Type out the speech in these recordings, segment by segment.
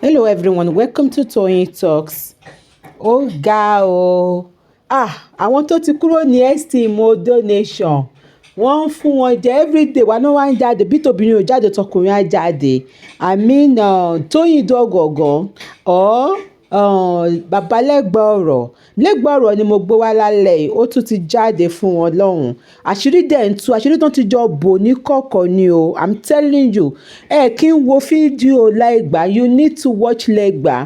Hello everyone, welcome to Toyeen Talks. Ó ga o. Àwọn tó ti kúrò ní esteem o donation. Wọ́n ń fún wọn jẹ everyday wa náà wá ń jáde bí tòbìnrin ò jáde tọkùnrin á jáde. Tóyìn dọ́gọ̀gọ̀ ọ́ bàbá Legba ọ̀rọ̀. Legba ọ̀rọ̀ ni mo gbé wá lálẹ́ yìí, ó tún ti jáde fún wọn lọ́hùn. Àṣírí dẹ̀ ń tú, àṣírí tó ti jọ bò ní kọ̀kọ̀ ni o. I'm telling you, ẹ kí n wo fídíò Legba, you need to watch Legba.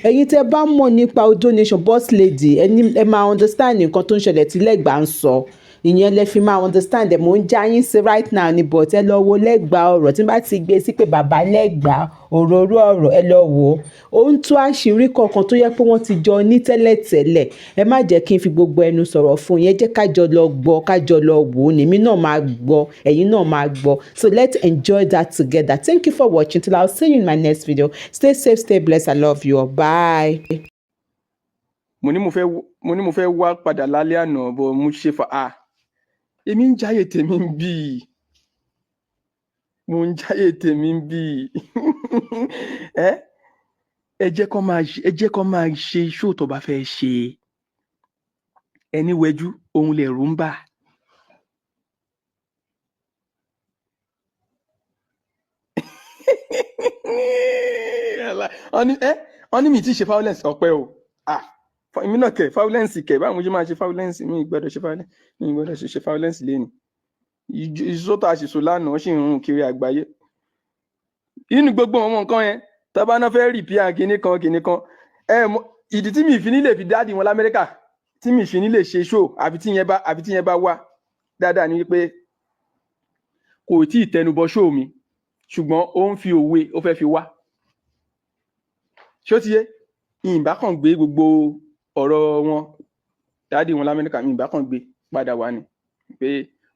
Ẹ̀yin tẹ́ bá mọ̀ nípa donation boss lady, ẹ máa understand nǹkan tó ń ṣẹlẹ̀ tí Legba ń sọ. Ìyẹn lẹ fi máa understand ẹ̀ mò ń já yín sí right now ni but ẹ lọ wo Legba ọ̀rọ̀ tí n bá ti gbé sí pé bàbá Legba òróró ọ̀rọ̀ ẹ lọ wò ó. Ó ń tú àṣírí kọ̀ọ̀kan tó yẹ pé wọ́n ti jọ ní tẹ́lẹ̀tẹ́lẹ̀. Ẹ má jẹ́ kí n fi gbogbo ẹnu sọ̀rọ̀ fún yín, ẹ jẹ́ kájọ lọ gbọ́ kájọ lọ wò ó, èmi náà máa gbọ́ ẹ̀yin náà máa gbọ́. So let's enjoy that together. Thank you for watching. Till I'll see you in my next video. Stay safe, stay blessed. I love you all. Bye. mo ní mo fẹ́ wá padà lálẹ́ àná bọ̀ mo ṣe fà èmi ń jáyè tèmi ń bì í mo ń jáyè tèmi ń bì í ẹ jẹ́ kó máa ṣe ṣó tó bá fẹ́ ṣe ẹni wẹjú òun lè rú ń bà. wọ́n ní mi ti ṣe violence ọpẹ́ o èmi náà kẹ̀ violence kẹ̀ báwo mo ṣe máa ṣe violence mi gbọ́dọ̀ ṣe violence lẹ́nu ìṣòtò àṣìṣò lánàá ṣì ń rún kiri àgbáyé inú gbogbo àwọn nǹkan yẹn tọ́ba náà fẹ́ rìpíà kinní kan ìdí tí mi fi ní lè fi dáàdì wọn lamẹ́ríkà tí mi fi ní lè ṣe show àbí tí yẹn bá wá dáadáa ni wípé kò tí ì tẹnubọ show mi ṣùgbọ́n ó ń fi òwe ó fẹ́ fi wá ṣó ti yé ìyìnbá kan gbé gbogbo ọ̀rọ̀ wọn dáàdì wọn lamẹ́ríkà ìyìnbá kan gbé padà wá ni pé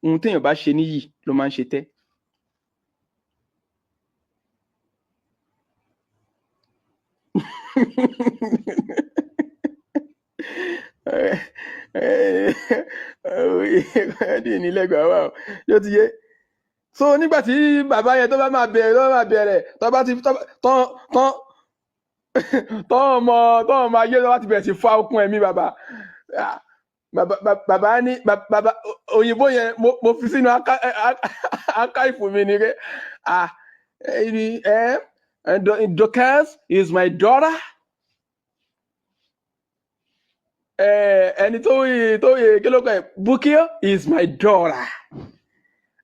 ohun téèyàn bá ṣe níyì ló máa ń ṣe tẹ́. ní Legba wà ó yóò ti yé so nígbà tí bàbá yẹn tó bá máa bẹ̀rẹ̀ tó bá ti tọ́ ọmọ ayé lọ́wọ́ ti bẹ̀rẹ̀ sí fa okun ẹ̀mí bàbá ní bàbá òyìnbó yẹn mo fi sínú archive mi ni pé Dorcas is my daughter. Ẹni tó yẹ kí ló kọ ẹ Bukio is my daughter.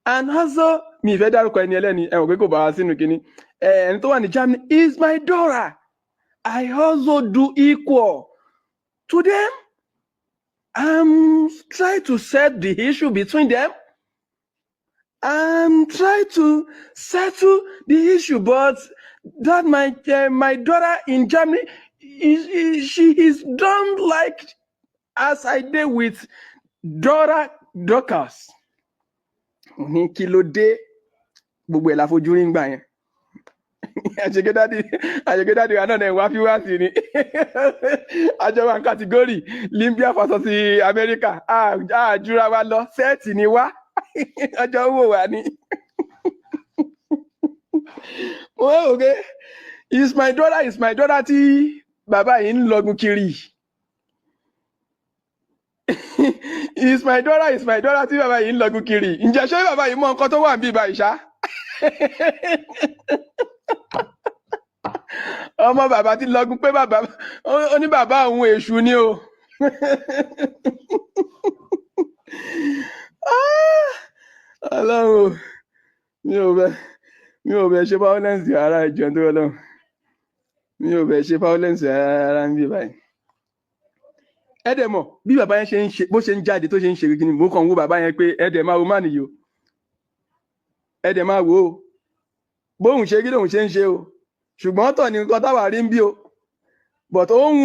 And also mi ìfẹ́ dárúkọ ẹni ẹlẹ́ni ẹ̀wọ̀n pé kò bá wa sínú kínní ẹni tó wà ní Germany is my daughter. I also do equal to them. I'm trying to set the issue between them. I'm trying to settle the issue, but that my daughter in Germany, she is done like as I did with daughter Dorcas. Ní kí ló dé gbogbo ẹ̀ la fojú rí ngbà yẹn. àṣegédádì wa náà ní wá fi wá sí ni àjọwà kàtígórì Libya versus America àjúra wa lọ sẹ́ẹ̀tì ni wá ọjọ́ wò wá ní. wọ́n rò pé is my daughter tí bàbá yìí ń lọgun kiri is my daughter tí bàbá yìí ń lọgun kiri ǹjẹ́ ṣé bàbá yìí mọ nǹkan tó wà níbí báyìí ṣá. ọmọ bàbá ti lọgun pé bàbá ó ní bàbá òun èṣù ni o. Ọlọ́run mi ò bẹ ṣe violence ara ìjọ tó Ọlọ́run mi ò bẹ ṣe violence ara ń bí báyìí. ẹ dẹ̀ mọ̀ bí bàbá yẹn ṣe ń ṣe bó ṣe ń jáde tó ṣe ń ṣe kí ni mo kàn ń wo bàbá yẹn pé ẹ dẹ̀ máa wo má nìyí o ẹ dẹ̀ máa wò ó bóun ṣe kí lóun ṣe ń ṣe o ṣùgbọ́n ọ̀tọ̀ ni nǹkan táwa rí ń bí o but òun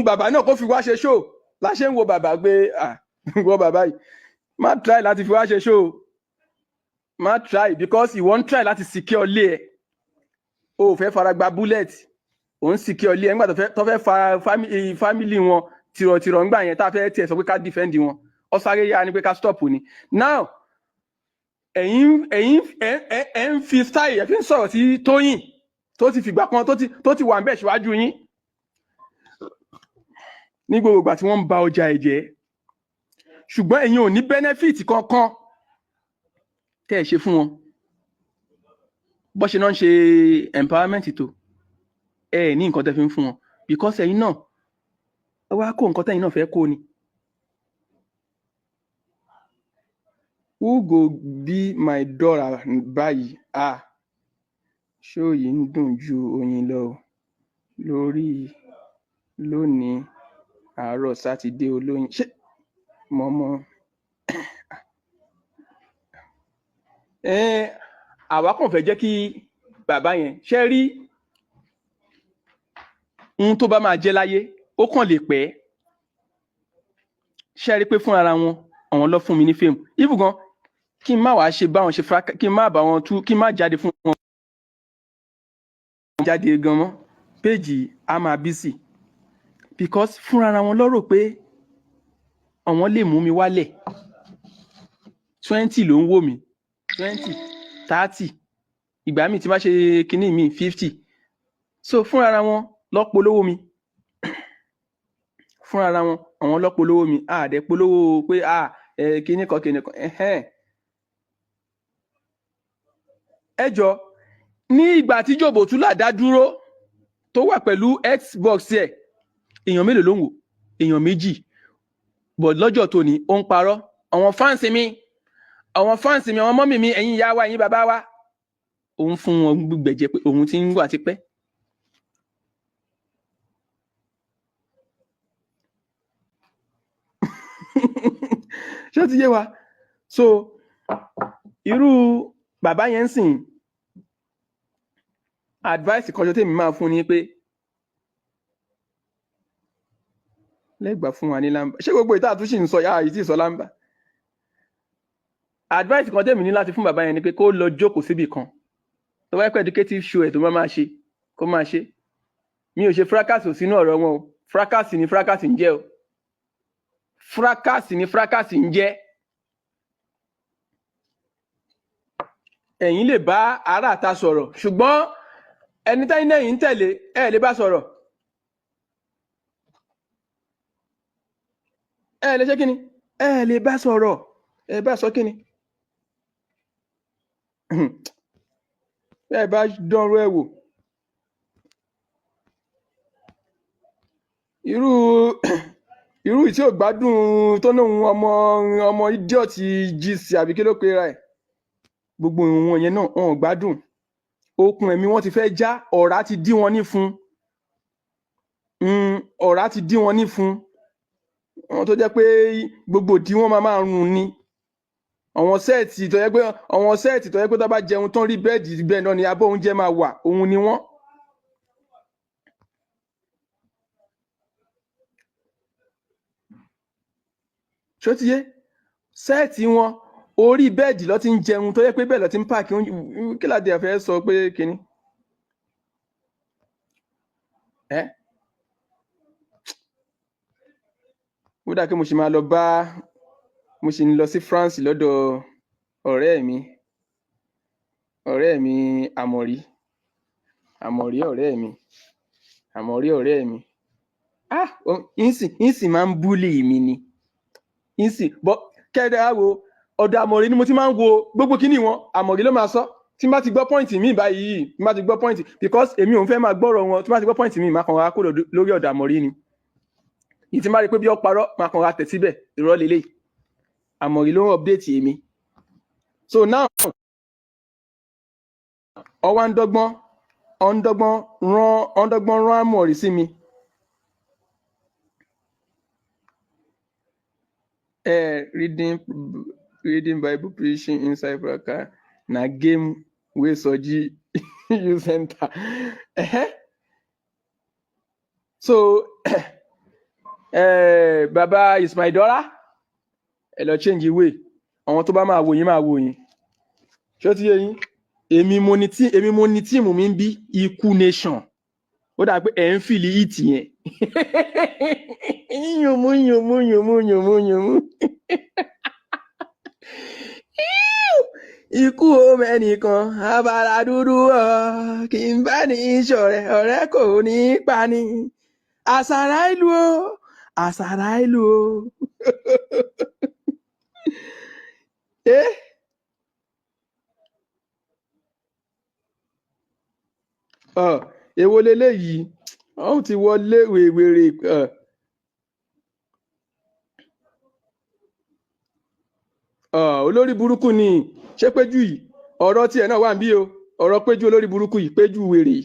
bàbá náà kó fi wá ṣe show la ṣe ń wo bàbá gbé wọ bàbá yìí má try láti fi wá ṣe show má try because ìwọ ń try láti secure ilé ẹ o ò fẹ́ fara gba bullet ò ń secure ilé ẹ nígbà tó fẹ́ fara family wọn tìrọ̀tìrọ̀ ńgbà yẹn tá a fẹ́ tiẹ̀ sọ pé ká defend wọn ọ sáré yá ni pé ká stop ni now ẹ̀yin ń fi style ẹ̀ fi ń sọ̀rọ̀ sí Tóyìn tó ti fìgbà kan tó ti wà ń bẹ̀ síwájú yín ní gbogbo ìgbà tí wọ́n ń ba ọjà ẹ̀ jẹ́ ṣùgbọ́n ẹ̀yin ò ní benefit kankan tẹ́ ẹ ṣe fún wọn bó ṣe náà ń ṣe empowerment tó ẹ ní nǹkan tẹ́ fi ń fún wọn because ẹ̀yin náà ẹ wá kó nǹkan tẹ́yin náà fẹ́ kó ni. Who go be my daughter báyìí ṣó yìí ń dùn ju oyin lọ lónìí àárọ̀ sátidé olóyin ṣé mọ́mọ́ àwa kàn fẹ́ jẹ́ kí bàbá yẹn ṣe rí ohun tó bá máa jẹ́ láyé ó kàn lè pẹ́ ṣe rí pé fún ara wọn àwọn lọ fún mi ní fíìmù ibù gan kí n má wàá ṣe báwọn ṣe fúra kí n má bá wọn tú kí n má jáde fún wọn jáde gan mọ́ péjì á máa bí sí because fún ara wọn lọ́rọ̀ pé àwọn lè mú mi wálẹ̀ 20 ló ń wò mí 20 30 ìgbà míì tí bá ṣe kinní mi 50 so fún ara wọn lọ́pọ̀lówó mi fún ara wọn àwọn lọ́pọ̀lówó mi àdẹ polówó pé kinní kan ẹ jọ ní ìgbà tí Jòbótúlà dá dúró tó wà pẹ̀lú Xbox ẹ̀ èèyàn mélòó ló ń wò èèyàn méjì but lọ́jọ́ tó ní ó ń parọ́ àwọn fáǹsì mi àwọn mọ́mì mi ẹ̀yin ìyá wa ẹ̀yin bàbá wa òun fún wọn gbẹ̀jẹ̀ pé òun ti ń wà tipẹ́. ṣé ó ti yé wa so irú bàbá yẹn ń sìn advice kan tèmi máa fún ni pé Legba fún wa ní lámbà ṣé gbogbo ìta àtúnṣe ń sọ yára yìí tí ì sọ lámbà advice kan tèmi ní láti fún bàbá yẹn ni pé kó lọ jókòó síbì kan tó wáyé pé educative show ẹ̀ tó máa ṣe kó máa ṣe mi ò ṣe fracas ò sínú ọ̀rọ̀ wọn o fracas ni fracas ń jẹ́ o fracas ni fracas ń jẹ́ ẹ̀yin lè bá ará àta sọ̀rọ̀ ṣùgbọ́n ẹni tẹ́yìn náà ń tẹ̀lé ẹ̀ lè bá sọ̀rọ̀ ẹ̀ lè ṣe kí ni ẹ̀ lè bá sọ̀rọ̀ ẹ̀ bá sọ kí ni ẹ̀ bá dánrú ẹ̀ wò irú tí ò gbádùn tó náà ọmọ idiot gc àbí kí ló pe ra ẹ̀ gbogbo wọn yẹn náà wọn ò gbádùn okùn ẹ̀mí wọn ti fẹ́ já ọ̀rá ti dí wọn nífun ọ̀rá ti dí wọn nífun wọn tó jẹ́ pé gbogbo ìdí wọn máa rùn ni àwọn sẹ́ẹ̀tì tó yẹ pé tó bá jẹun tán rí bẹ́ẹ̀dì bẹ́ẹ̀ náà ni abọ́ oúnjẹ máa wà òun ni wọ́n. ṣó ti yé sẹ́ẹ̀tì wọn orí bẹ́ẹ̀dì ló ti ń jẹun tó yẹ pé bẹ́ẹ̀ ló ti ń pààkì kí ládé àfẹ́ sọ pé kíní. ó dà kí mo sì máa lọ mo sì ń lọ sí France lọ́dọ̀ ọ̀rẹ́ mi Àmọ̀rí ọ̀rẹ́ mi ìsìn máa ń búlì mi ni ìsìn bọ́ kẹ́ẹ̀dẹ́ á wo ọ̀dọ̀ Àmọ̀rí ni mo ti máa ń wo gbogbo kíní wọn Àmọ̀rí ló máa sọ tí n bá ti gbọ́ pọ́ìntì mi báyìí tí n bá ti gbọ́ pọ́ìntì because èmi ò ń fẹ́ máa gbọ́rọ̀ wọn tí n bá ti gbọ́ pọ́ìntì mi máa kàn wá kó lórí ọ̀dọ̀ Àmọ̀rí ni ìtì máa rí pé bí ó parọ́ máa kàn wá tẹ̀ síbẹ̀ irọ́ lélẹ̀ Àmọ̀rí ló ń update èmi so now ọwọ́ ń dọ́gbọ́n rán Àmọ̀rí sí mi reading Bible preaching inside Braka na game wey Soji youth center so baba is my daughter ẹ lọ change way àwọn tó bá máa wò yín ṣó ti yé yín èmi mo ní tíìmù mi ń bí ikú nation ó dà pé ẹ̀ ń fìlì ìtì yẹn yùmú ikú o mẹ́nìkan abara dúdú ọ̀ kì í bá ní ìṣọ̀rẹ́ ọ̀rẹ́ kò ní í pa ni àṣàrà ìlú o àṣàrà ìlú o. Eh? Èwo leléyìí ọ̀hún ti wọlé wèrè olórí burúkú ni ṣé Péjú yìí ọ̀rọ̀ tiẹ̀ náà wà ń bí o ọ̀rọ̀ Péjú olórí burúkú yìí Péjú wèrè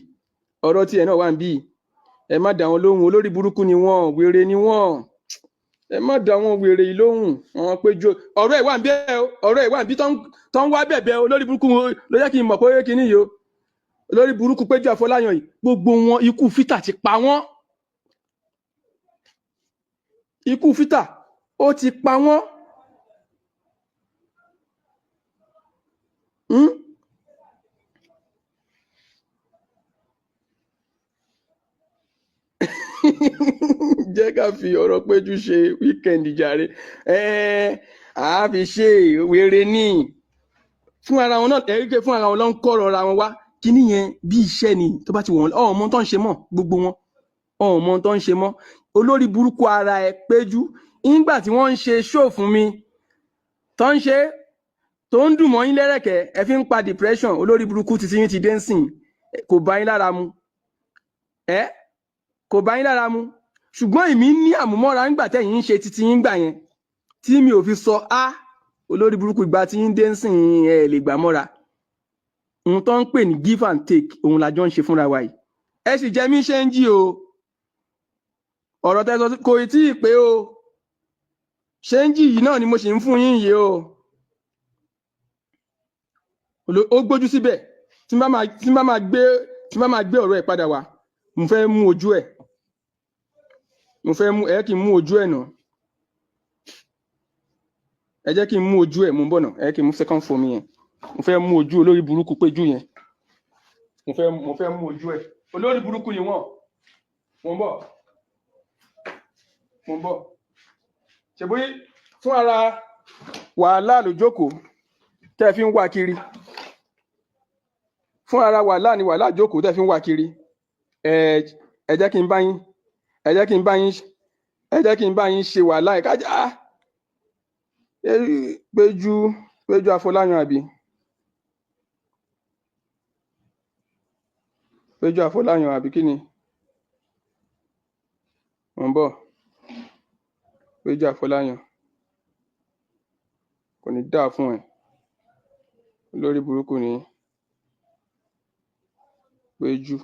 ọ̀rọ̀ tiẹ̀ náà wà ń bí ẹ má dá wọn lóhùn olórí burúkú ni wọ́n wèrè ni wọ́n ẹ má dá wọn wèrè yìí lóhùn àwọn Péjú ọ̀rọ̀ ẹ̀ wà ń bí ọ̀rọ̀ ẹ̀ wà ń bí tó ń wá bẹ̀bẹ̀ olórí burúkú ló jẹ́ kí n mọ̀ pé kíní yìí o olórí burúkú Péjú Àfọláyàn yìí gbogbo wọn ikú fítà ti pa wọ́n ikú fítà ó ti pa wọ́n. Jẹ́ ká fi ọ̀rọ̀ Péjú ṣe wíkẹ́ndì jàre àá fi ṣe wèrè ní fún ara wọn náà ẹ̀rí pé fún ara wọn ló ń kọ́rọ̀ ra wọn wá kíní yẹn bí iṣẹ́ ni tó bá ti wọ̀n ọmọ tó ń ṣe mọ́ gbogbo wọn ọmọ tó ń ṣe mọ́ olórí burúkú ara ẹ̀ Péjú nígbà tí wọ́n ń ṣe ṣó fún mi tó ń ṣe tó ń dùn mọ́ yín lẹ́rẹ̀kẹ́ ẹ fi ń pa depression olórí burúkú títí yín ti dé ń sìn kò bá yín lára mu kò bá yín lára mu ṣùgbọ́n èmi ní àmúmọ́ra ńgbà tẹ̀yìn ń ṣe títí yín gbà yẹn tí mi ò fi sọ olórí burúkú ìgbà tí yín dé ń sìn ẹ lè gbà mọ́ra ohun tó ń pè ní give and take òun làjọ ń ṣe fúnra wa yìí ẹ sì jẹ́ mí ṣe ń jí o ọ̀rọ̀ tẹ́ sọ kò tí ì pé o ṣe ń jí yìí náà ni mo sì ń fún yín yìí o ó gbójú síbẹ̀ tí n bá máa gbé ọ̀rọ̀ ẹ̀ padà wá mo fẹ́ mú ojú ẹ̀ mo fẹ́ mú kí n mú ojú ẹ̀ náà ẹ jẹ́ kí n mú ojú ẹ̀ mú bọ̀ náà kí n mú second phone yẹn mo fẹ́ mú ojú olórí burúkú Péjú yẹn mo fẹ́ mú ojú ẹ̀ olórí burúkú ni wọ́n mo ń bọ̀ ṣèbí fún ara wàhálà lójókòó tẹ́ fi ń wá kiri fún ara wàhálà ni wàhálà jókòó tẹ́ fi ń wá kiri ẹ jẹ́ kí n bá yín ṣe wàhálà ẹ̀ kájà Péjú Àfọláyàn àbí Péjú Àfọláyàn àbí kí ni mo ń bọ̀ Péjú Àfọláyàn kò ní dáa fún ẹ olórí burúkú ni Péjú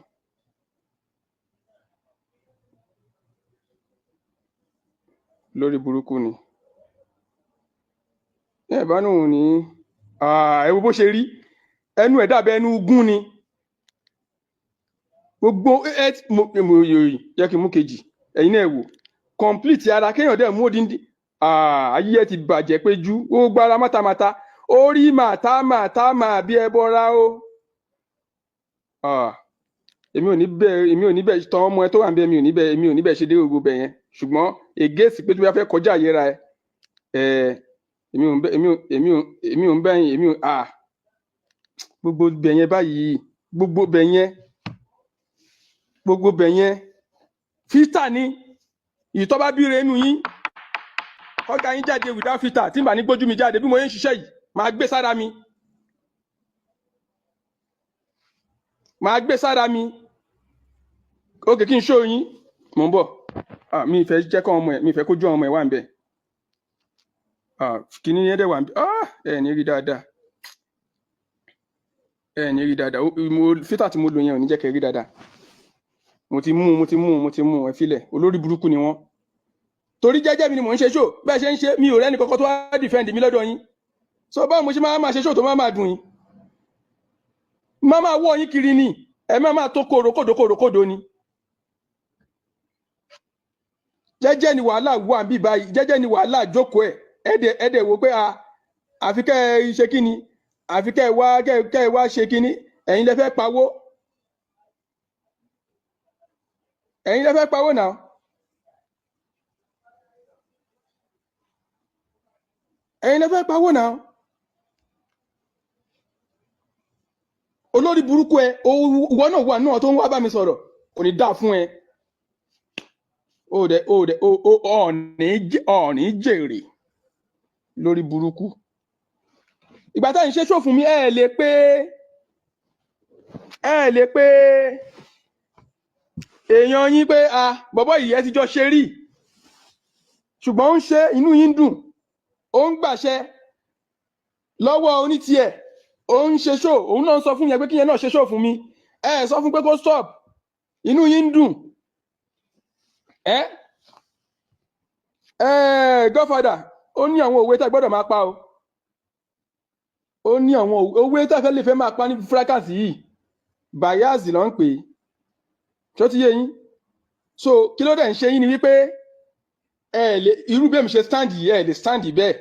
lórí burúkú ni ẹ bá nù ní ẹ wo bó ṣe rí ẹnu ẹ dàbí ẹnu gún ni gbogbo jẹ́ kí n mú kejì ẹ̀yin náà wò complete ara kéèyàn dẹ̀ mú odindi ayé ẹ ti bàjẹ́ Péjú ó gbára mátamátá ó rí màtámà bí ẹ bọ́ra o èmi ò ní bẹ́ẹ̀ tán ọmọ ẹ tó wà ń bẹ èmi ò ní bẹ́ẹ̀ ṣe dé gbogbo bẹ̀ yẹn ṣùgbọ́n ègéèsì pé tó bá fẹ́ kọjá àyera èmi ò ń bẹ́yìn gbogbo bẹ̀ yẹn báyìí gbogbo bẹ̀ yẹn fítà ni ìtọ́ bá bíire inú yín ọ̀gá yín jáde without fítà tí n bá ní gbójú mi jáde bí mo yẹn ń ṣiṣẹ́ yìí máa gbé sára mi ókè kí n ṣó yín mò ń bọ̀ mi ìfẹ́ jẹ́ kọ́ ọmọ ẹ̀ mi ìfẹ́ kójú ọmọ ẹ̀ wà ń bẹ̀ kìíní yẹn dẹ̀ wà ń bẹ̀ ẹ̀ ní rí dáadáa fítà tí mo lò yẹn ò ní jẹ́ kẹ́ rí dáadáa mo ti mú ẹ filẹ̀ olórí burúkú ni wọ́n torí jẹ́jẹ́ mi ni mò ń ṣe ṣó bẹ́ẹ̀ ṣe ń ṣe mi ò rẹ́ni kọ́kọ́ tó wá dìfẹ́ǹdì mi lọ́dọ̀ yín so báwo mo ṣe máa ṣe ṣó tó máa dùn yín máa wọ́ yín kiri ni ẹ máa tó kòròkòdò ni jẹ́jẹ́ ni wàhálà wà bí báyìí jẹ́jẹ́ ni wàhálà jókòó ẹ̀dẹ̀ wò pé àfi kẹ́ ẹ ṣe kí ni àfi kẹ́ ẹ wá ṣe kí ni ẹ̀yin lẹ fẹ́ pawó náà ẹ̀yin lẹ fẹ́ pawó náà olórí burúkú ẹ ìwọ náà wà náà tó ń wá bá mi sọ̀rọ̀ kò ní dáa fún ẹ ọ̀ọ́nì jèrè lórí burúkú ìgbà táyì ṣe ṣó fún mi ẹ lè pé èèyàn yín pé bọ̀bọ̀ yìí ẹ ti jọ ṣe rí ṣùgbọ́n ó ń ṣe inú yín dùn ó ń gbàṣẹ lọ́wọ́ onítìẹ̀ ó ń ṣe ṣó òun náà sọ fún yẹn pé kíyẹn náà ṣe ṣó fún mi ẹ sọ fún pé kó stop inú yín dùn godfather ó ní àwọn òwe tá gbọ́dọ̀ máa pa o ó ní àwọn òwe tá fẹ́ lè fẹ́ máa pa ní fracas yìí bias ló ń pè tó ti yé yín so kí ló dẹ̀ ń ṣe yín ni wípé irú bẹ́ẹ̀ mi ṣe stand yìí lè stand bẹ́ẹ̀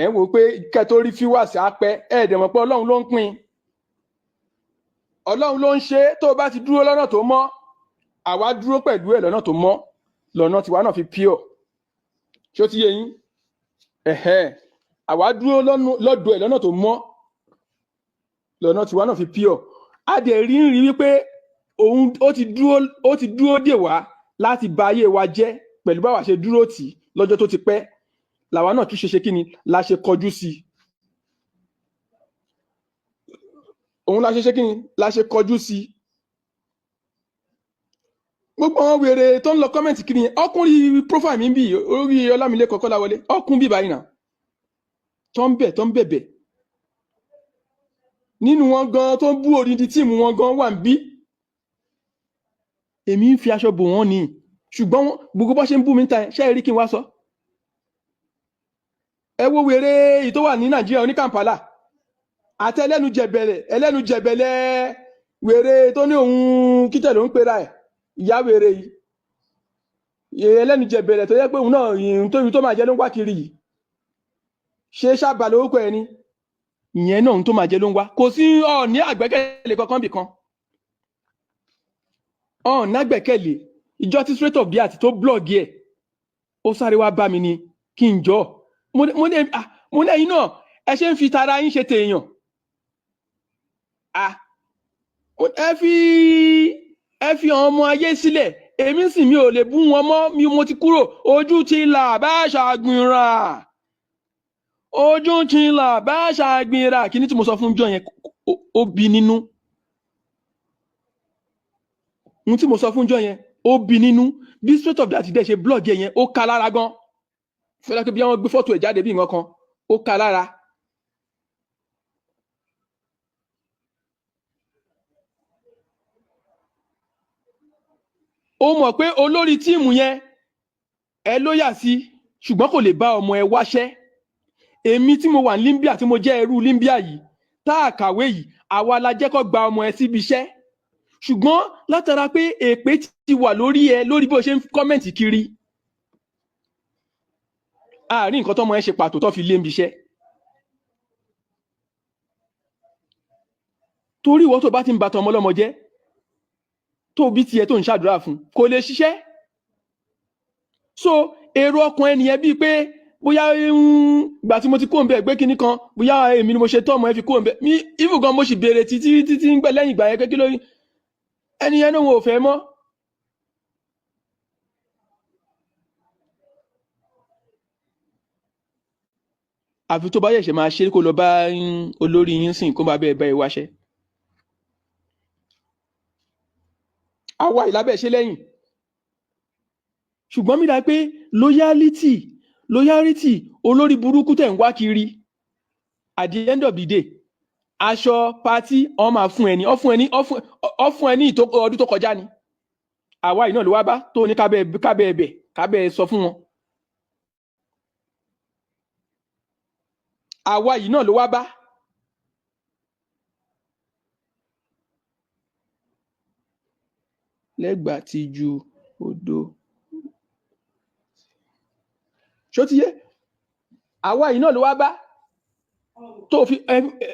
ẹ̀ ń wò pé kẹ́tó rí viewers apẹ́ dẹ̀ mọ̀ pé ọlọ́run ló ń pín ọlọ́run ló ń ṣe tó o bá ti dúró lọ́nà tó mọ́ àwa dúró pẹ̀lú ẹ̀ lọ́nà tó mọ́ lọ́nà tiwa náà fi pure ṣé ó ti yé yín àwa dúró lọ́dọ̀ ẹ̀ lọ́nà tó mọ́ lọ́nà tiwa náà fi pure a dẹ̀ rí wípé òun ó ti dúró dè wá láti ba ayé wa jẹ́ pẹ̀lú báwa ṣe dúró tì lọ́jọ́ tó ti pẹ́ làwa náà tún ṣe kí ni la ṣe kọjú sí òun la ṣe kí ni la ṣe kọjú sí gbogbo àwọn wèrè tó ń lọ kọ́mẹ̀ntì kiri yẹn ọkùnrin profile mi ń bì orí Ọlámilékan Kọ́láwọlé ọkùnrin bíbá yìí náà tó ń bẹ̀bẹ̀ nínú wọn gan tó ń bú odidi tíìmù wọn gan wà ń bí èmi ń fi aṣọ bò wọ́n ni ṣùgbọ́n gbogbo bó ṣe ń bú mi ta ṣe rí kí n wá sọ ẹ wo wèrè èyí tó wà ní Nàìjíríà oní Kampala àti ẹlẹ́nu jẹ̀bẹ̀lẹ̀ wèrè tó ní òun kíkẹ́ ló ń pera ẹ̀ ìyá wèrè yìí ẹlẹ́nu jẹ̀bẹ̀lẹ̀ tó yẹ pé òun náà ìyìn tó máa jẹ́ ló ń wá kiri yìí ṣe ṣàbà lórúkọ ẹni ìyẹn náà tó máa jẹ́ ló ń wá kò sí ní àgbẹ́kẹ̀lé kankan bì kan nágbẹ̀kẹ̀lé ìjọ tí straight of the art tó blog ẹ̀ ó sáré wá bá mi ni kí n jọ mo ní ẹ̀yin náà ẹ ṣe ń fi tara yín ṣe tèèyàn ẹ fi àwọn ọmọ ayé sílẹ̀ èmi sì mi ò lè bú wọn mọ́ mo ti kúrò ojú ti là bá ṣàgbìnrà ojú ti là bá ṣàgbìnrà kí ni tí mo sọ fún jọ yẹn ó bí nínú ohun tí mo sọ fún jọ yẹn ó bí nínú bí straight of that dẹ̀ ṣe blog yẹn ó ká lára gan fẹ́lẹ́ pé bí wọ́n gbé fọ́tò ẹ̀ jáde bí nǹkan kan ó ká lára. ó mọ̀ pé olórí tíìmù yẹn ẹ ló yà sí ṣùgbọ́n kò lè bá ọmọ ẹ wáṣẹ́ èmi tí mo wà ní Libya tí mo jẹ́ ẹrú Libya yìí tá a kàwé yìí àwa la jẹ́ kó gba ọmọ ẹ síbi iṣẹ́ ṣùgbọ́n látara pé èpè ti wà lórí ẹ lórí bó ṣe ń kọ́mẹ̀ntì kiri àárín nǹkan tọ́mọ ẹ ṣe pàtó tó fi lé níbi iṣẹ́ torí ìwọ tó bá ti ń bàtọ̀ ọmọ ọlọ́mọ jẹ́ tó bí tiẹ̀ tó ń ṣàdúrà fún kò lè ṣiṣẹ́ so èrò ọkàn ẹnìyẹn bíi pé bóyá ìgbà tí mo ti kó ń bẹ ẹgbẹ́ kinní kan bóyá èmi ni mo ṣe tọ́ ọmọ ẹ fi kó ń bẹ mi even gan mo sì béèrè títí ń gbẹ lẹ́yìn ìgbà yẹn kékeré lórí ẹnìyẹn náà wọn ò fẹ́ mọ́ àfi tó bá yẹ̀ ṣe máa ṣe kó lọ bá olórí yín sìn kó bá bẹ́ẹ̀ bá ẹ wáṣẹ́ àwa ìlábẹ̀ ṣe lẹ́yìn ṣùgbọ́n mi dá pé loyalty olórí burúkú tẹ̀ ń wá kiri at the end of the day aṣọ pati ọ máa fún ẹni ọ fún ẹni ọdún tó kọjá ni àwa yìí náà ló wá bá tó ní kábẹ́ sọ fún wọn àwa yìí náà ló wá bá Legba ti ju odò ṣó ti yé àwa yìí náà ló wá bá tó fi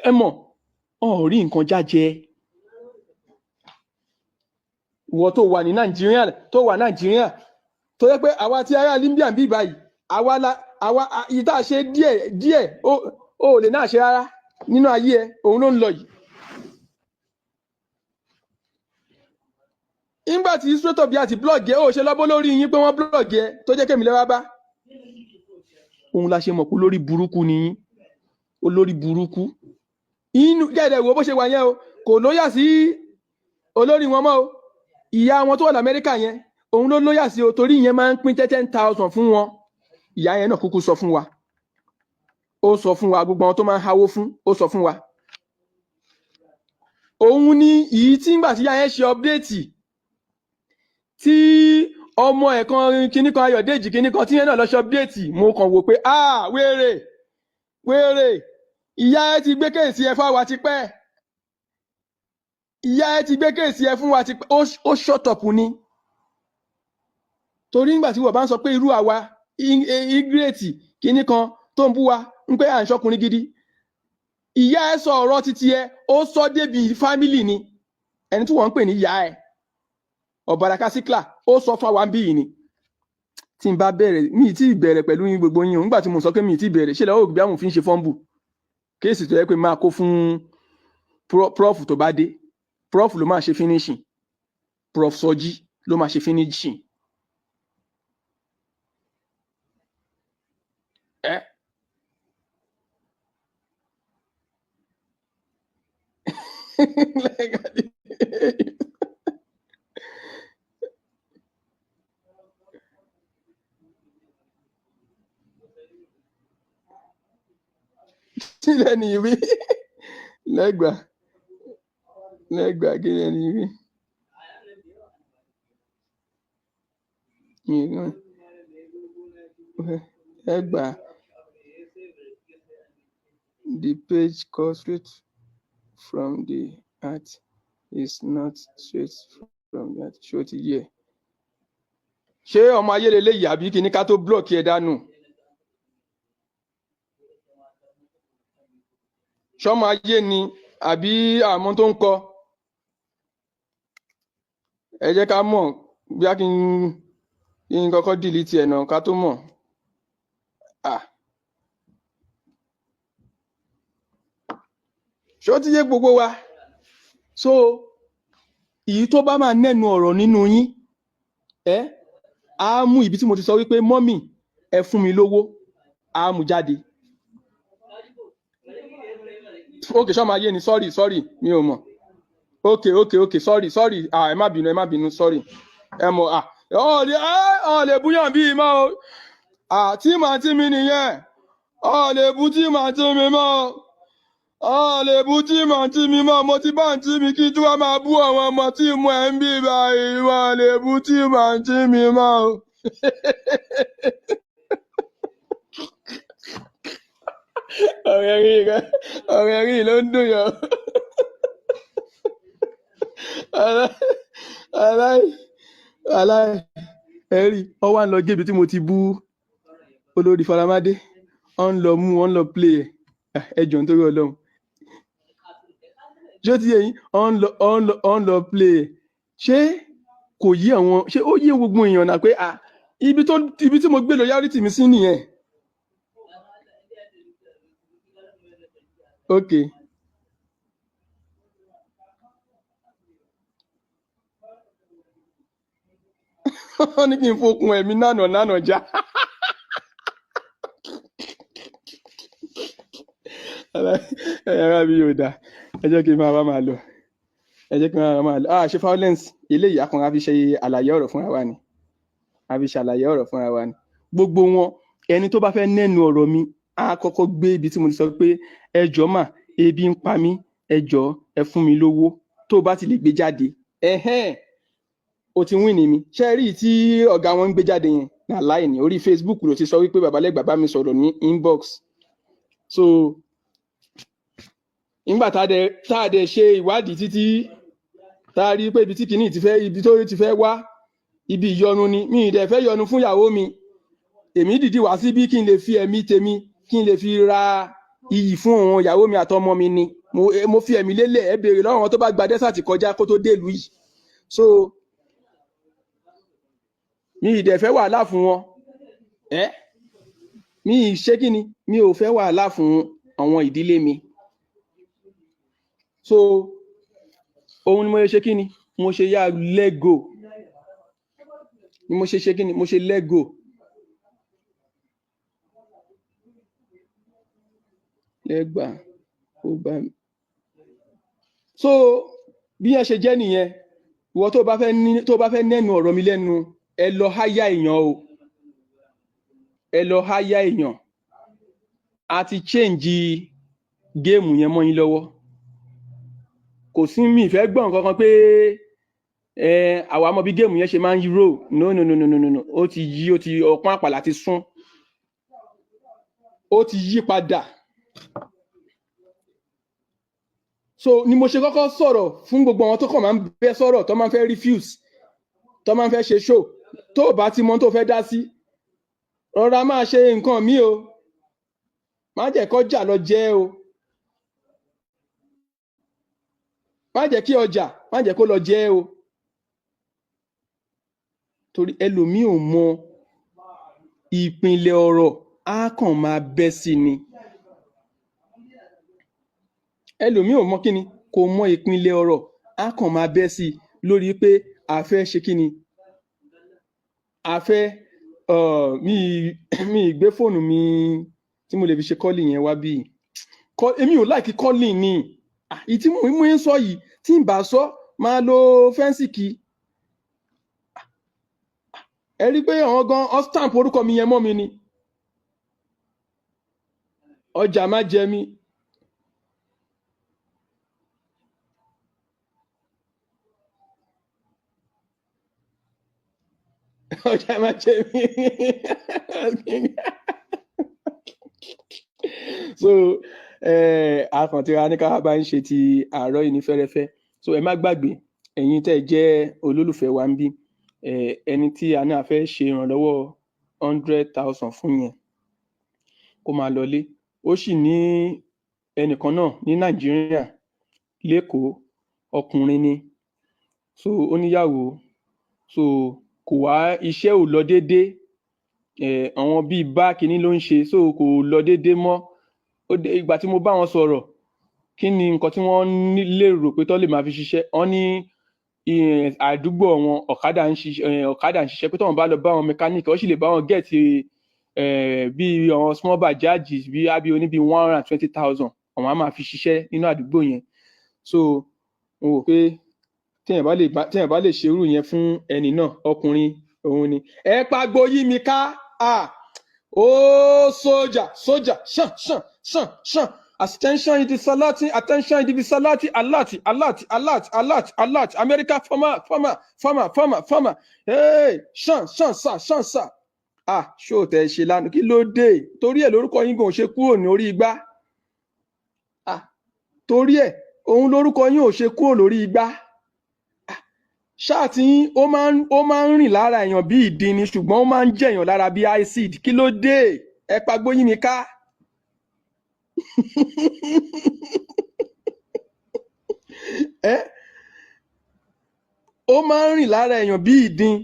ẹ mọ̀ rí nǹkan jájẹ ìwọ tó wà ní Nàìjíríà tó yẹ pé àwa tí ará Libya ń bí báyìí àwa ìta ṣe díẹ̀ ó lè náà ṣe rárá nínú ayé ẹ òun ló ń lọ yìí nígbà tí straight up yà ti blọ́ọ̀gì ẹ ó ṣe lọ́bọ́ lórí yín pé wọ́n blọ́ọ̀gì ẹ tó jẹ́ kémi lẹ́wà bá. Òun la ṣe mọ̀ pé olórí burúkú ni yín, olórí burúkú. Inú gẹ́gẹ́ wo bó ṣe wà yẹn o, kò lóyà sí olórí wọn mọ́ o. Ìyá wọn tó wà l'Amẹ́ríkà yẹn, òun ló lóyà sí o, torí ìyẹn máa ń pín 10,000 fún wọn. Ìyá yẹn náà kúkú sọ fún wa. Ó sọ fún wa, gbogbo àwọn tó máa ń háwó fún, ó sọ fún wa. Òun ni ìyí tí ńgbà tí ìyá yẹn ṣe update tí ọmọ ẹ̀kan kíní kan Ayọ̀dèjì kíní kan tí yẹn náà lọ ṣe update, mo kàn wò pé wèrè ìyá ẹ ti gbé kéèsì ẹ fáwa ti pẹ́, ìyá ẹ ti gbé kéèsì ẹ fún wa ti pẹ́. Ó shut up ni, torí nígbà tí wọ́n bá ń sọ pé irú àwa igreti kíní kan tó ń bú wa ń pé à ń ṣọkùnrin gidi, ìyá ẹ sọ ọ̀rọ̀ títí ẹ ó sọ débi fámìlì ni. Ẹni tí wọ́n ń pè ní ìyá ẹ Ọ̀bàràká Síkírà ó sọ fáwa ń bí yìí ni. Tí n bá bẹ̀rẹ̀, mi ì tí ì bẹ̀rẹ̀ pẹ̀lú yín gbogbo yín o, nígbà tí mo sọ pé mi ì tí ì bẹ̀rẹ̀, ṣé lọ́wọ́ òbí àwọn fi ń ṣe fọ́ǹbù kéèsì tó yẹ pé máa kó fún prof tó bá dé, prof ló máa ṣe finishing, prof Sọjí ló máa ṣe finishing. Kílẹ̀ ní ìwé Legba kílẹ̀ ní ìwé Legba. The page calls straight from the heart is not straight from the heart. Ṣé o ti yẹ? Ṣé ọmọ ayé lélẹ́yìí àbí kí ni ká tó blọ́ọ̀kì ẹ dànù? Ṣọ́mọ ayé ni àbí àmọ́ tó ń kọ? Ẹ jẹ́ ká mọ̀ bí a kì í kọ́kọ́ delete ẹ̀ náà ká tó mọ̀. Ṣé ó ti yé gbogbo wa? So èyí tó bá máa nẹ́nu ọ̀rọ̀ nínú yín á mú ibi tí mo ti sọ wípé mọ́mì ẹ fún mi lówó, á mú jáde. Okay, ṣọ́mọ ayé ni, sorry mi ò mọ̀. Okay, sorry ẹ má bínú sorry. Ẹ mọ̀ ọ̀ lè búyàn bí i mọ́ o. Tí màá tí mi nìyẹn, ọ̀ lè bú tí màá tí mi mọ́ o. Lè bú tí màá tí mi mọ́, mo ti bá ń tí mi kí tí wọ́n máa bú àwọn ọmọ tí mo ẹ̀ ń bí báyìí, wọ́n lè bú tí màá tí mi mọ́ o. ọ̀rẹ́ rí ló ń dùn yàn. aláì ẹ̀rí ọ wá ń lọ gébi tí mo ti bú olórí Faramádé, ọ ń lọ play ẹjọ́ nítorí Ọlọ́run. Ṣé ó ti yé yín? ọ ń lọ play. Ṣé kò yí àwọn, ṣé ó yé gbogbo èèyàn náà pé ibi tí mo gbé loyalty mi sí nìyẹn. Okay. Wọ́n ní kí n fokùn ẹ̀mí nánà já. Ẹ̀rọ mi yóò dá. Ẹ jẹ́ kí n máa lọ. Ṣe violence eléyìí akọ̀nà fi ṣe àlàyé ọ̀rọ̀ fúnra wa ni. Gbogbo wọn, ẹni tó bá fẹ́ nẹ́nu ọ̀rọ̀ mi á kọ́kọ́ gbé ibi tí mo ti sọ pé ẹ jọ̀ọ́ mà, ebi ń pa mí, ẹ jọ̀ọ́ ẹ fún mi lówó, tó bá ti lè gbé jáde. O ti win ní mi. Ṣé rí tí ọ̀gá wọn ń gbé jáde yẹn náà láì ní orí Facebook ló ti sọ wípé bàbá Legba bá mi sọ̀rọ̀ ní inbox. So nígbà tá a dẹ̀ ṣe ìwádìí títí tá a rí pé ibi tí kìíní ibi tó ti fẹ́ wá ibi ìyọnu ni, mi ì dẹ̀ fẹ́ yọnu fún ìyàwó mi. Èmi dìdí wá síbí kí n lè fi ẹ̀mí tèmi kí n lè fi ra iyì fún àwọn ìyàwó mi àtọmọ mi ni. Mo fi ẹ̀mí lélẹ̀, ẹ béèrè lọ́wọ́ wọn tó bá gba dẹ́sàtì kọjá kó tó dé ìlú yìí. So mi ì dẹ̀ fẹ́ wàhálà fún wọn. Mi ì ṣe kí ni, mi ò fẹ́ wàhálà fún àwọn ìdílé mi. So òun ni mo ṣe kí ni, mo ṣe yá let go ni mo ṣe ṣe kí ni mo ṣe let go. Legba ó bá mi. So bí yẹn ṣe jẹ́ nìyẹn, ìwọ tó bá fẹ́ nẹ́nu ọ̀rọ̀ mi lẹ́nu, ẹ lọ háyà èèyàn o, ẹ lọ háyà èèyàn. A ti change géèmù yẹn mọ́ yín lọ́wọ́. Kò sí mi ìfẹ́ gbọ́n kankan pé àwa mọ bí géèmù yẹn ṣe máa ń roll. No. Ó ti ọpọ́n àpàlà ti sún. Ó ti yí padà. So ni mo ṣe kọ́kọ́ sọ̀rọ̀ fún gbogbo àwọn tó kàn máa ń bẹ́ sọ̀rọ̀ tó máa ń fẹ́ refuse, tó máa ń fẹ́ ṣe show, tó bá ti mọ tó fẹ́ dá sí, rọra máa ṣe nǹkan mi o. Má jẹ́ kọjá lọ jẹ́ o. Má jẹ́ kí ọjà, má jẹ́ kó lọ jẹ́ o. Torí ẹlòmíì ò mọ ìpìnlẹ̀ ọ̀rọ̀, á kàn máa bẹ́ sí ni. Ẹlòmíì ò mọ kíni, kò mọ ìpìnlẹ̀ ọ̀rọ̀, á kàn máa bẹ́ sí lórí pé a fẹ́ ṣe kíni. A fẹ́ mi gbé fóònù mi tí mo lè fi ṣe calling yẹn wá bí. Èmi ò like calling ni. Ìtí mo ń sọ yìí, tí n bá sọ máa lo fẹ́ǹsì kí. Ẹ rí pé àwọn gan stamp orúkọ mi yẹn mọ́ mi ni. Ọjà má jẹ mí. Ọjà má jẹ mí. So àkàntìra ní ká bá ń ṣe ti àárọ̀ yìí ní fẹ́rẹ́fẹ́. So ẹ má gbàgbé, ẹ̀yin tẹ́ jẹ́ olólùfẹ́ wa ń bí, ẹni tí a náà fẹ́ ṣe ìrànlọ́wọ́ 100,000 fún yẹn kó máa lọlé. Ó sì ní ẹnìkan náà ní Nàìjíríà lẹ́kọ̀ọ́, ọkùnrin ni. So ó níyàwó. So kò wá, iṣẹ́ ò lọ déédéé. Àwọn bíi báàkì ní ló ń ṣe, so kò lọ déédéé mọ́. Ìgbà tí mo bá wọn sọ̀rọ̀, kí ni nǹkan tí wọ́n lérò pé tó lè máa fi ṣiṣẹ́? Wọ́n ní àdúgbò wọn ọ̀kadà ń ṣiṣẹ́ pé tóun bá lọ bá wọn mẹkáníìkì, ó sì lè bá wọn gẹ̀ẹ́tì bí àwọn small bajaji bí oní bí 120,000 àwọn á máa fi ṣiṣẹ́ nínú àdúgbò yẹn. So mo wò pé téèyàn bá lè ṣerú yẹn fún ẹni náà, ọkùnrin òun ni. Ẹ pagbo yí mi ká. Sójà, ṣàn. Attention in the salati, attention in the salati, alert. America, farmer. Hey, ṣàn sà. Ṣó tẹ̀ ṣe lánàá, kí ló dé? Torí ẹ̀ lórúkọ yín gan ò ṣe kúrò ní orí igbá. Torí ẹ̀ òun lórúkọ yín ò ṣe kúrò lórí igbá. Ṣáà tí ó máa ń rìn lára èèyàn bí ìdin ni, ṣùgbọ́n ó máa ń jẹ̀yàn lára bí acid. Kí ló dé? Ẹ pagbó yí mi ká. Ó máa ń rìn lára èèyàn bí ìdin,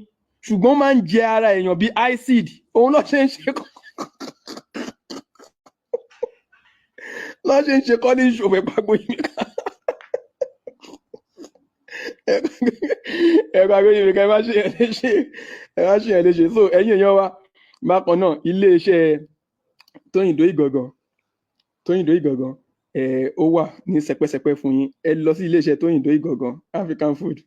ṣùgbọ́n ó máa ń jẹ ara èèyàn bí acid. Òun ló ṣe ń ṣe kọ́ ní ìṣòwò. Ẹ pagbó yí mi ká. Ẹ pagbó yí mi ká. Ẹ má ṣe yẹn léṣe. So ẹ̀yin èèyàn wa, bákan náà iléeṣẹ́ Tóyìndó Ìgangan ó wà ní sẹpẹ́sẹpẹ́ fún yín. Ẹ lọ sí iléeṣẹ́ Tóyìndó Ìgangan African food.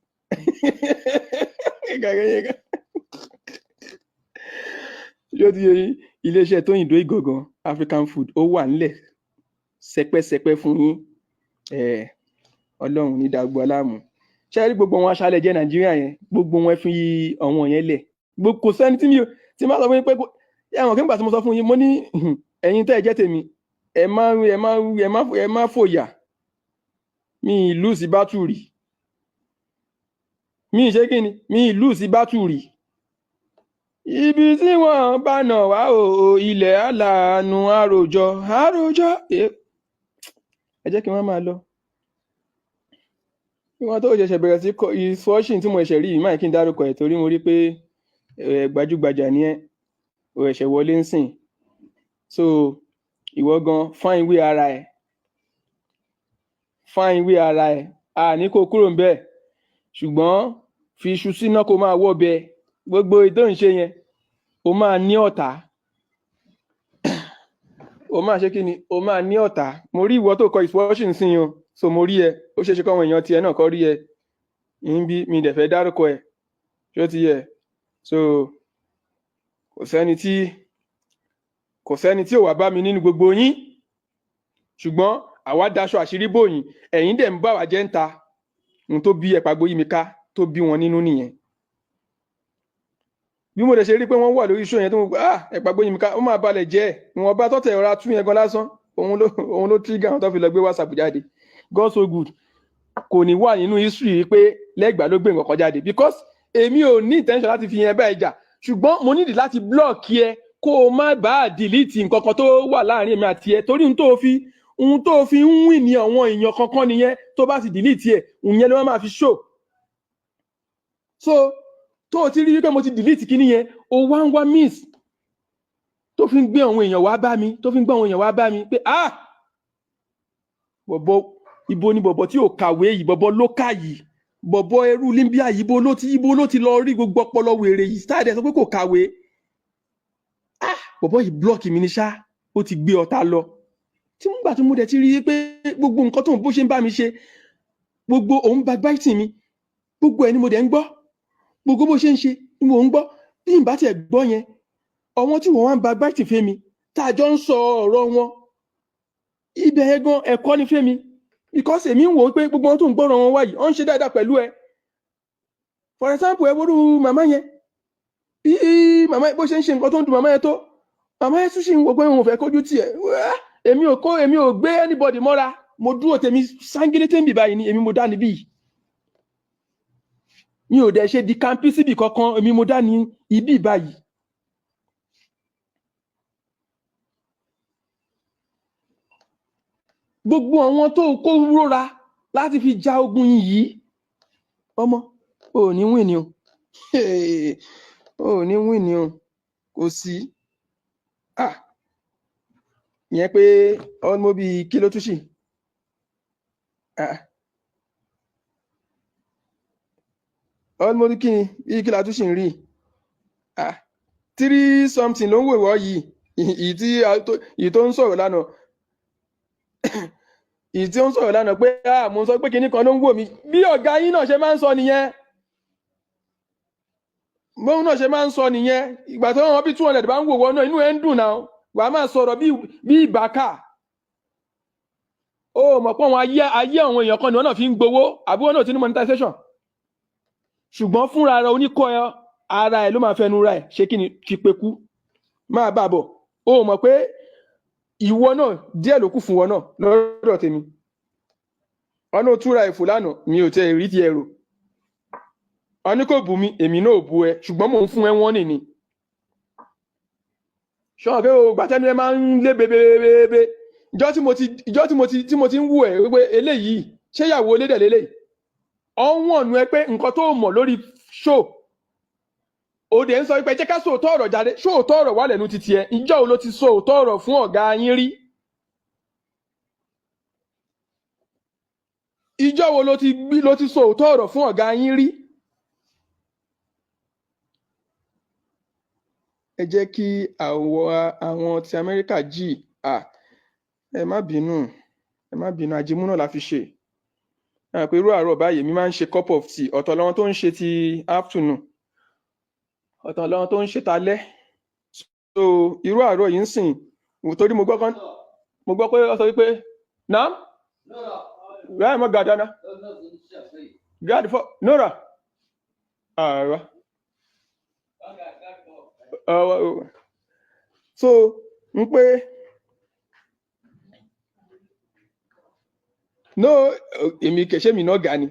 Yóò ti yé yín, iléeṣẹ́ Tóyìndó Ìgangan African food ó wà nílẹ̀ sẹpẹ́sẹpẹ́ fún yín. Ọlọ́run ní dàgbò aláàmú. Ṣé rí gbogbo wọn aṣálẹ̀ jẹ́ Nàìjíríà yẹn, gbogbo wọn fi ọ̀wọ́n yẹn lẹ̀. Kò sẹ́ni tí máa sọ fún yín pé ẹ̀wọ̀n kí n gbà tí mo sọ fún yín, mo ní ẹ̀yin tẹ́ ẹ jẹ́ tèmi, ẹ má fòyà. Mi ìlú sí bátùrì. Mi ṣe kí ni? Mi ìlú sí bátùrì. Ibi tí wọ́n bá nà wá o, ilẹ̀ aláàánú àròjọ. Ẹ jẹ́ kí wọ́n máa lọ. Wọ́n tó ṣẹ̀ṣẹ̀ bẹ̀rẹ̀ sí ìfọ́ṣìn tí mo ṣẹ̀ rí yìí, máa kí n dárúkọ ẹ̀ torí mo rí pé gbajúgbajà ni ẹ́, o ẹ̀ṣẹ̀ wọlé ń sìn. So ìwọ gan fáìn wí ara ẹ̀. Ní kó kúrò ń bẹ́ẹ̀, ṣùgbọ́n fi iṣu síná kó máa wọ́ bẹ́ẹ̀. gbogbo ètò ń ṣe yẹn o máa ní ọ̀tá o máa ṣe kí ni o máa ní ọ̀tá. Mo rí ìwọ tó kọ ìfọwọ́sì ń sìn o, so mo rí ẹ, ó ṣeé ṣe káwọn èèyàn tiẹ̀ náà kọ́ rí ẹ níbí, mi dẹ̀ fẹ́ dárúkọ ẹ, ṣó ti yẹ. So kò sẹ́ni tí ò wá bá mi nínú gbogbo yín, ṣùgbọ́n àwa daṣọ àṣírí bò yín, ẹ̀yin dẹ̀ ń bá wa jẹ́ ń ta. Ohun tó bí ẹ̀pàgbó yí mi ká tó bí wọn nínú nìyẹn. Bí mo dẹ̀ ṣe rí pé wọ́n wà lórí iṣu yẹn tó mọ̀ pé ẹ̀pàgbó yí mi ká, ó máa balẹ̀ jẹ́ ìwọ̀n bá tọ́tẹ̀ ọ̀rá tún yẹn gan lásán, òun ló trigger àwọn tó fi lọ gbé WhatsApp jáde. God so good, kò ní wà nínú history pé Legba ló gbé nǹkan kan jáde, because èmi ò ní intention láti fi yẹn bá ẹ jà, ṣùgbọ́n mo nídìí láti block ẹ kó o má bàa delete nǹkan kan tó wà láàrin èmi àti ẹ, torí ohun tó fi ń win ní àwọn èèyàn kankan nìyẹn. Tó bá ti delete ẹ, òun yẹn ló máa fi show. So tó o ti rí wípé mo ti delete kíní yẹn, o wá ń wá miss tó fi ń gbé àwọn èèyàn wá bá mi, pé bọ̀bọ̀ ibo ni bọ̀bọ̀ tí ò kàwé yìí, bọ̀bọ̀ lókà yìí, bọ̀bọ̀ ẹrú Libya yìí, ibo ló ti lọ rí gbogbo ọpọlọ wèrè yìí, sáàdẹ̀ sọ pé kò kàwé. Bọ̀bọ̀ yìí blọ́ọ̀kì mi ní ṣá, ó ti gbé ọ̀tá lọ. Tí mo gbà tí mo dẹ̀ ti rí pé gbogbo nǹkan tó ń bó ṣe ń bá mi ṣe, gbogbo òun backbiting mi, gbogbo ẹ̀ ni mo dẹ̀ ń gbọ́, gbogbo bó ṣe ń ṣe ni mo ń gbọ́. Bí n bá tiẹ̀ gbọ́ yẹn, ọwọ́n tí wọ́n wá ń backbiting fẹ́ mi, tá a jọ ń sọ ọ̀rọ̀ wọn, ibẹ̀ yẹn gan ẹ̀kọ́ ni fẹ́ mi, because èmi ń wò ó pé gbogbo wọn tó ń gbọ́rọ̀ wọn wáyìí, ó ń ṣe dáadáa pẹ̀lú ẹ. For example, ẹ wọ́rú màmá yẹn, bí màmá yẹn bó ṣe ń ṣe nǹkan tó ń dùn màmá yẹn tó, màmá yẹn tún ṣì ń wò pé òun ò fẹ́ kójú tiẹ̀. Èmi ò gbé anybody mọ́ra, mo dúró tèmi sángílété ń bì báyìí ni, èmi mo dá níbí yìí. Mi ò dẹ̀ ṣe di kampi síbì kankan, èmi mo dá ní ibí báyìí. Gbogbo àwọn tó kó rọra láti fi ja ogun yìí, ọmọ ò ní win ni o, ò ní win ni o, kò sí. Ìyẹn pé ọmọ bíi kí ló tún ṣì, ọmọ bíi kí la tún ṣì ń rí, 3 something ló ń wò wọ́ yìí, ìyí tó ń sọ̀rọ̀ lánàá ìyí tí ó ń sọ̀rọ̀ lánàá pé mo sọ pé kinní kan ló ń wò mí, bí ọ̀gá yín náà ṣe máa ń sọ nìyẹn, bóun náà ṣe máa ń sọ nìyẹn. Ìgbà tó wọ́n bí 200 bá ń wò wọ́n náà, inú ẹ̀ ń dùn náà, wà á máa sọ̀rọ̀ bí ìbákà. Ó mọ̀ pé àwọn ayé àwọn èèyàn kan ni wọ́n náà fi ń gbowó, àbí wọ́n náà ti ní monetization. Ṣùgbọ́n fúnra ara oníkọ́ ara ẹ̀ ló máa fẹnu ra ẹ̀ ṣe kí ni fi pekú máa bá bọ̀. Ó mọ̀ pé ìwọ náà díẹ̀ ló kù fún wọn náà lọ́dọ̀ tèmi. Wọn náà túra ẹ̀fọ́ lánàá, mi ò tẹ ìrí ti ẹ̀rọ. Wọn ní kò bù mí, èmi náà ò bu ẹ, ṣùgbọ́n mò ń fún ẹ wọ́n nìní. Ṣọ́n pé o gbàtẹ́nu ẹ máa ń lé bebebebe. Ìjọ́ tí mo ti ń wù ẹ wípé eléyìí ṣé ìyàwó lédè lélẹ́yìí. Ọ̀wọ́n nu ẹ pé nǹkan tó mọ̀ lórí show. Òde ń sọ wípé jẹ́ ká sòótọ́ ọ̀rọ̀ jáde, sòótọ́ ọ̀rọ̀ wà lẹ́nu títí ẹ. Ìjọ́ wo ló ti sòótọ́ ọ̀rọ̀ fún ọ̀gá yín rí? Ìjọ́ wo ló ti sòótọ́ ọ̀rọ̀ fún ọ̀gá yín rí? Ẹ jẹ́ kí àwọn ti Amẹ́ríkà jì, ẹ má bínú, àjẹmú náà la fi ṣe. Pé irú àárọ̀ báyìí mi máa ń ṣe cup of tea, ọ̀tọ̀ lọ́wọ́n tó ń ṣe ti afternoon, ọ̀tọ̀ lọ́wọ́n tó ń ṣe talẹ́. So irú àárọ̀ yìí ń sìn, torí mo gbọ́ pé ó sọ wípé náà ráì mọ́ gàdánà gàdí fọ́ nora ààrẹ. So ń pé no, èmi kẹ̀ṣẹ́ mi náà gà ni,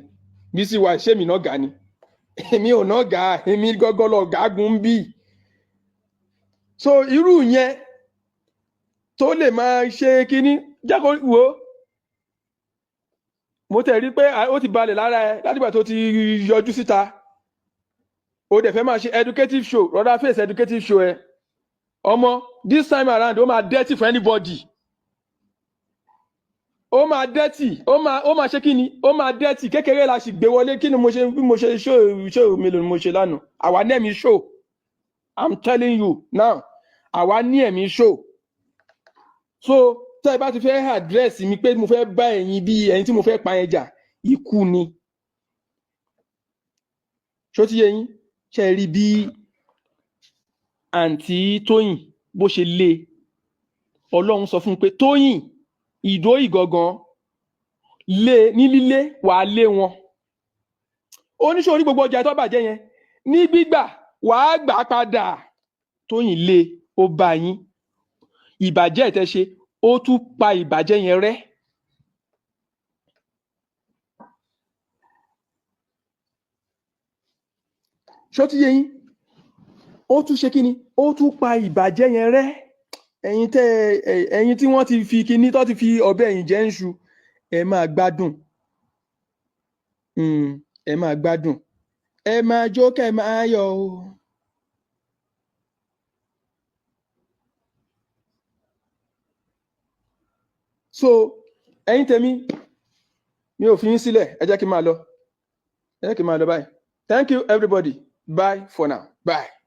bí sí wa ṣé mi náà gà ni, èmi ò náà gà, èmi gọ́gọ́ lọ gàgùn bí. So irú yẹn tó lè máa ṣe kíní jákòó wo, mo tẹ̀ rí pé ó ti balẹ̀ lára ẹ látìgbà tó ti yọjú síta. Ó dẹ̀ fẹ́ máa ṣe educative show, rọ́dá face educative show ẹ. Ọmọ this time around ó máa dirty for anybody. ó máa dẹ́tì ó máa ṣe kí ni ó máa dẹ́tì kékeré la sì gbé wọlé kí ni mo ṣe bí mo ṣe show mélòó ni mo ṣe lánàá àwa ní ẹ̀mí show I'm telling you now àwa ní ẹ̀mí show so tẹ́ ẹ bá ti fẹ́ àdírẹ́sì mi pé mo fẹ́ bá ẹ̀yin bí ẹ̀yin tí mo fẹ́ pa yẹn jà ikú ni ṣó ti yé yín ṣe rí bí àǹtí Tóyìn bó ṣe lé Ọlọ́run sọ fún un pé Tóyìn ìdó ìgangan lé ní lílé wàá lé wọn oníṣòrí gbogbo ọjà tó bàjẹ́ yẹn ní gbígbà wàá gbà padà Tóyìn lé ó bá yín ìbàjẹ́ ìtẹ́ṣe ó tún pa ìbàjẹ́ yẹn rẹ́ ṣó ti yé yín ó tún ṣe kí ni ó tún pa ìbàjẹ́ yẹn rẹ́ ẹ̀yin tí wọ́n ti fi kíní tó ti fi ọ̀bẹ ẹ̀yìn jẹ́ ń ṣu ẹ máa gbádùn ẹ máa gbádùn ẹ máa jó kẹ́ máa yọ̀ o. so ẹ̀yin tèmi mi ò fi yín sílẹ̀ ẹ jẹ́ kí n máa lọ bye thank you everybody bye for now bye.